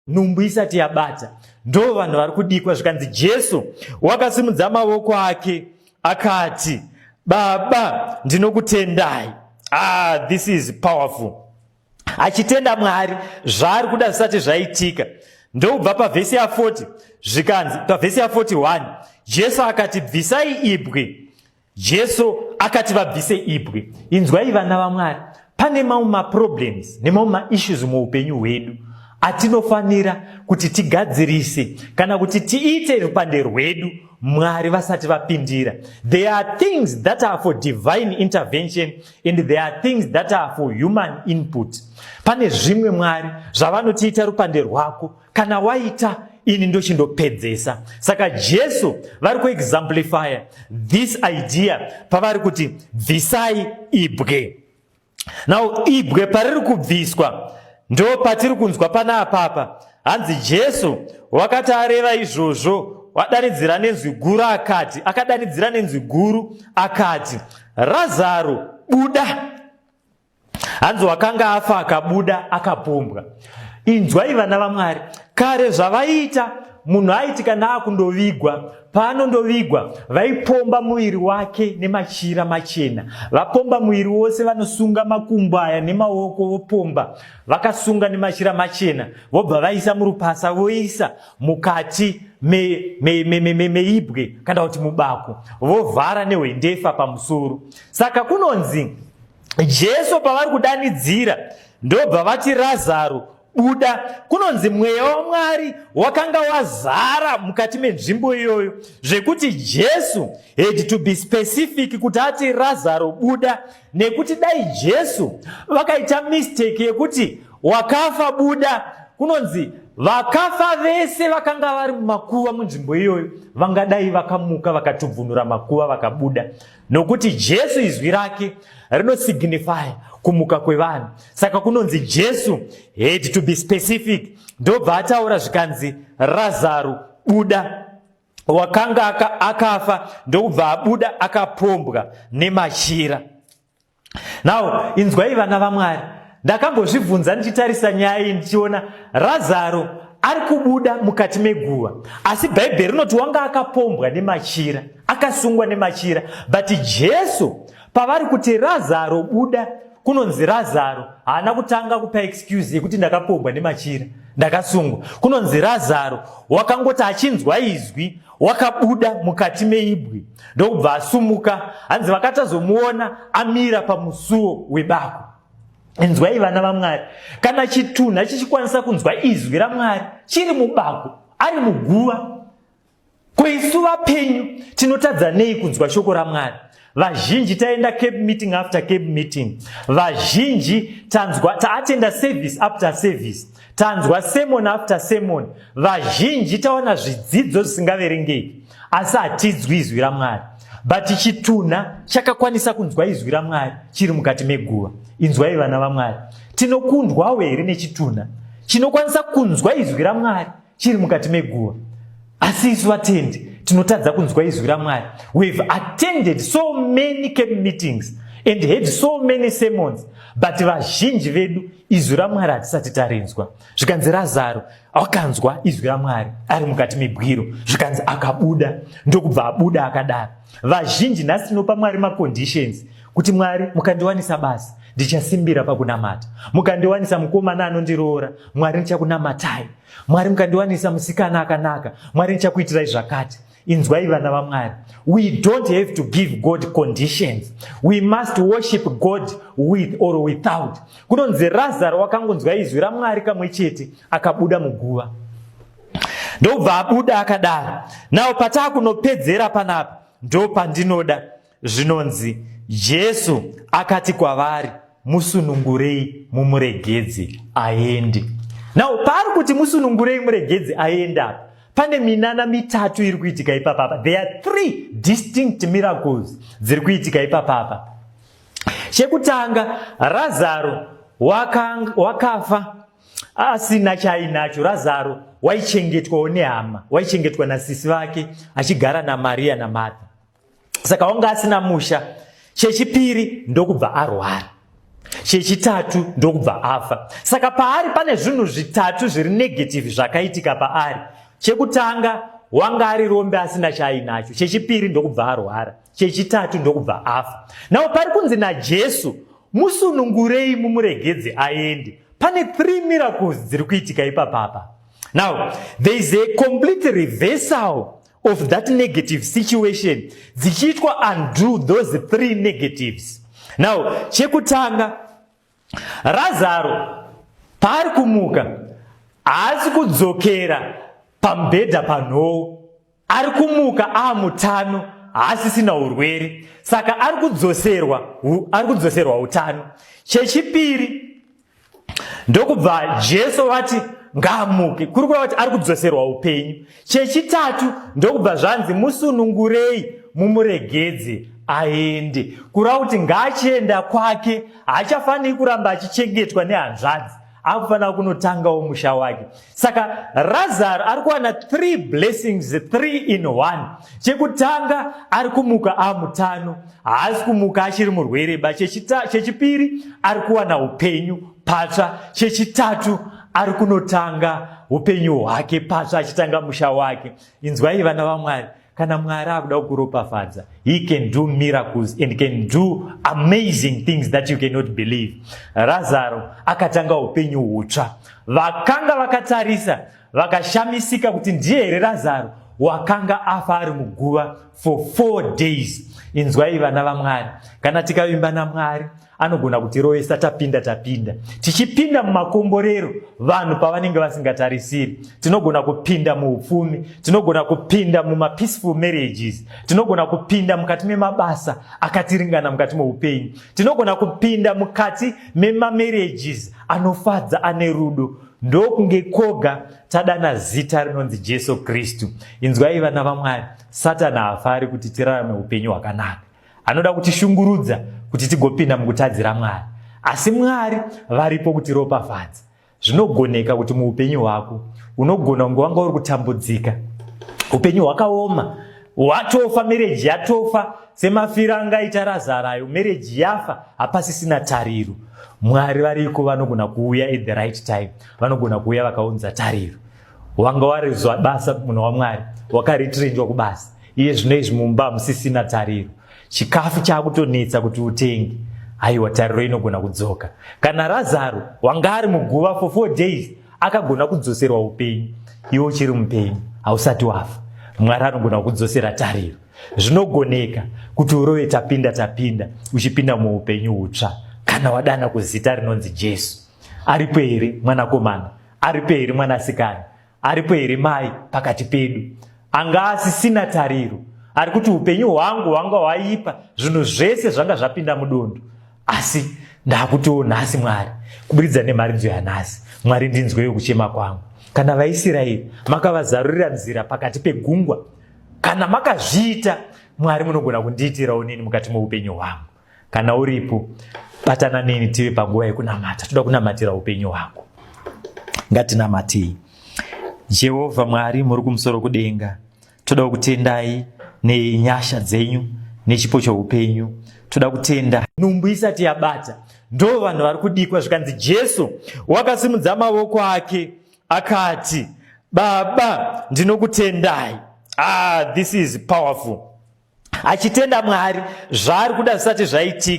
nhumbu isati yabata. Ndo vanhu vari kudikwa zvikanzi Jesu wakasimudza maoko ake akati, Baba, ndinokutendai. This is powerful. Achitenda Mwari zvaari kuda zvisati zvaitika. Ndobva pavhesi ya 40 zvikanzi pavhesi ya 41 Jesu akati, bvisai ibwe. Jesu akati vabvise ibwe. Inzwai vana vaMwari, pane mamwe maproblems nemamwe maissues muupenyu hwedu atinofanira kuti tigadzirise kana kuti tiite rupande rwedu Mwari vasati vapindira. There are things that are for divine intervention and there are things that are for human input. Pane zvimwe Mwari zvavanotiita rupande rwako kana waita ini ndo chindopedzesa. Saka Jesu vari kuexamplify this idea pavari kuti bvisai ibwe. Now ibwe pariri kubviswa ndo patiri kunzwa pana apapa. Hanzi Jesu wakati areva izvozvo wadanidzira nenzwi guru akadanidzira nenzwi guru akati, Razaro, buda. Hanzi wakanga afa akabuda akapombwa. Inzwai vana vaMwari, kare zvavaita munhu aiti kana akundovigwa, paanondovigwa vaipomba muviri wake nemachira machena. Vapomba muviri wose, vanosunga makumbo aya nemaoko vopomba, vakasunga nemachira machena, vobva vaisa murupasa voisa mukati meibwe kana kuti mubako, vovhara nehwendefa pamusoro. Saka kunonzi Jesu pavari kudanidzira ndobva vati, Razaro, buda. Kunonzi mweya waMwari wakanga wazara mukati menzvimbo iyoyo zvekuti Jesu had to be specific kuti ati Razaro, buda, nekuti dai Jesu vakaita mistake yekuti wakafa buda, kunonzi vakafa vese vakanga vari mumakuva munzvimbo iyoyo vangadai vakamuka vakatubvunura makuva vakabuda, nokuti Jesu izwi rake rinosignify kumuka kwevanhu. Saka kunonzi Jesu had to be specific. Ndobva ataura zvikanzi Razaro, buda. Wakanga akafa ndobva abuda akapombwa nemachira. Now inzwai vana vaMwari, ndakambozvibvunza ndichitarisa nyaya iyi ndichiona Razaro ari kubuda mukati meguva, asi Bhaibheri rinoti wanga akapombwa nemachira, akasungwa nemachira. But Jesu pavari kuti Razaro, buda, kunonzi Razaro haana kutanga kupa excuse yekuti ndakapombwa nemachira, ndakasungwa. Kunonzi Razaro wakangoti achinzwa izwi wakabuda mukati meibwe ndokubva asumuka. Hanzi vakatazomuona amira pamusuo webako. Inzwai vana vaMwari, kana chitunha chichikwanisa kunzwa izwi raMwari chiri mubako, ari muguva, kwesu vapenyu tinotadza nei kunzwa shoko raMwari? Vazhinji taenda cape meeting after cape meeting, vazhinji taatenda service after service, tanzwa sermon after sermon, vazhinji taona zvidzidzo zvisingaverengeki, asi hatidzwi izwi raMwari. But chitunha chakakwanisa kunzwa izwi raMwari chiri mukati meguva. Inzwai vana vaMwari, tinokundwawo here nechitunha chinokwanisa kunzwa izwi raMwari chiri mukati meguva, asi isu vatendi tinotadza kunzwa izwi raMwari. We've attended so many camp meetings and had so many sermons, but vazhinji vedu izwi raMwari hatisati tarinzwa. Zvikanzi Razaro akanzwa izwi raMwari ari mukati megwiro, zvikanzi akabuda, ndokubva abuda akadaro. Vazhinji nhasi tinopa Mwari maconditions kuti Mwari mukandiwanisa basa ndichasimbira pakunamata, mukandiwanisa mukomana anondiroora, Mwari ndichakunamatai, Mwari mukandiwanisa musikana akanaka, Mwari ndichakuitirai zvakati. Inzwai vana vaMwari, we don't have to give God conditions. We must worship God with or without. Kunonzi Razaro wakangonzwa izwi raMwari kamwe chete akabuda muguva, ndobva abuda akadaro. Nawo pataakunopedzera panapa ndo pandinoda zvinonzi Jesu akati kwavari, musunungurei mumuregedze aende. Nawo paari kuti musunungurei muregedze aende apa, pane minana mitatu iri kuitika ipapapa. There are 3 distinct miracles dziri kuitika ipapapa. Chekutanga, Razaro wakafa asina chainacho. Razaro waichengetwawo nehama, waichengetwa nasisi vake achigara naMaria naMartha. Saka wanga asina musha. Chechipiri ndokubva arwara. chechitatu ndokubva afa. Saka paari pane zvinhu zvitatu zviri negative zvakaitika paari. Chekutanga wanga ari rombe asina chaainacho. Chechipiri ndokubva arwara. Chechitatu ndokubva afa. Nawo pari kunzi naJesu musunungurei mumuregedze aende. Pane 3 miracles dziri kuitika ipapapa. Now, there is a complete reversal of that negative situation. Dzichiitwa undo those 3 negatives. Now, chekutanga, Razaro pari kumuka, haasi kudzokera pambedha panhoo. Ari kumuka amutano, haasisina urwere. Saka ari kudzoserwa utano. Chechipiri ndokubva Jesu vati ngaamuke, kuri kureva kuti ari kudzoserwa upenyu. Chechitatu ndokubva zvanzi musunungurei mumuregedze aende, kureva kuti ngaachienda kwake haachafaniri kuramba achichengetwa nehanzvadzi, akufanira kunotangawo musha wake. Saka Razaro ari kuwana 3 blessings, 3 in 1. Chekutanga ari kumuka amutano, haasi kumuka achiri murwereba. Chechipiri ari kuwana upenyu patsva. Chechitatu ari kunotanga upenyu hwake patsva, achitanga musha wake. Inzwai vana vaMwari, kana Mwari akuda kukuropafadza, he can do miracles and can do amazing things that you cannot believe. Razaro akatanga upenyu hutsva. Vakanga vakatarisa vakashamisika kuti ndiye here Razaro wakanga afa ari muguva for 4 days. Inzwai vana vaMwari, kana tikavimba naMwari anogona kutirovesa tapinda. Tichipinda mumakomborero vanhu pavanenge vasingatarisiri, tinogona kupinda muupfumi, tinogona kupinda mumapeaceful marriages, tinogona kupinda mukati memabasa akatiringana mukati meupenyu, tinogona kupinda mukati memamarriages anofadza ane rudo. Ndokunge koga tadana zita rinonzi Jesu Kristu. Inzwai vana vaMwari, Satani haafari kuti tirarame upenyu hwakanaka. Anoda kutishungurudza kuti tigopinda mukutadzira Mwari. Asi Mwari varipo kutiropafadza. Zvinogoneka kuti muupenyu hwako unogona kunge wanga uri kutambudzika, upenyu hwakaoma, watofa, marriage yatofa, semafiro angaita Razaro ayo, marriage yafa, hapasisina tariro. Mwari variko vanogona kuuya at the right time, vanogona kuuya vakaunza tariro. Wanga warizwa basa munhu waMwari, wakaritrenjwa kubasa, iye zvino izvi mumba musisina tariro, chikafu chakutonetsa kuti utenge, aiwa tariro inogona kudzoka. Kana Razaro wanga ari muguva for 4 days akagona kudzoserwa upenyu, iwe uchiri mupenyu hausati wafa, Mwari anogona kudzosera tariro. Zvinogoneka kuti urove tapinda uchipinda muupenyu hutsva kana wadana kuzita rinonzi Jesu. Aripo here mwanakomana? Aripo here mwanasikana? Aripo here mai pakati pedu anga asisina tariro, ari kuti upenyu hwangu hwanga hwaipa, zvinhu zvese zvanga zvapinda mudondo? Asi ndakutiwo nhasi Mwari, kuburidza nemharidzo yanhasi, Mwari ndinzweyo kuchema kwangu. Kana vaIsraeri makavazarurira nzira pakati pegungwa, kana makazviita, Mwari munogona kundiitirawo nini mukati meupenyu hwangu. Kana uripo, batana nini tive panguva yekunamata. Toda kunamatira upenyu hwako. Ngatinamatei. Jehovha Mwari muri kumusoro kudenga, toda kutendai nenyasha dzenyu nechipo choupenyu. Toda kutenda nhumbu isati yabata, ndo vanhu vari kudikwa zvikanzi Jesu wakasimudza maoko ake akati, Baba ndinokutendai. This is powerful. Achitenda Mwari zvaari kuda zvisati zvaitika.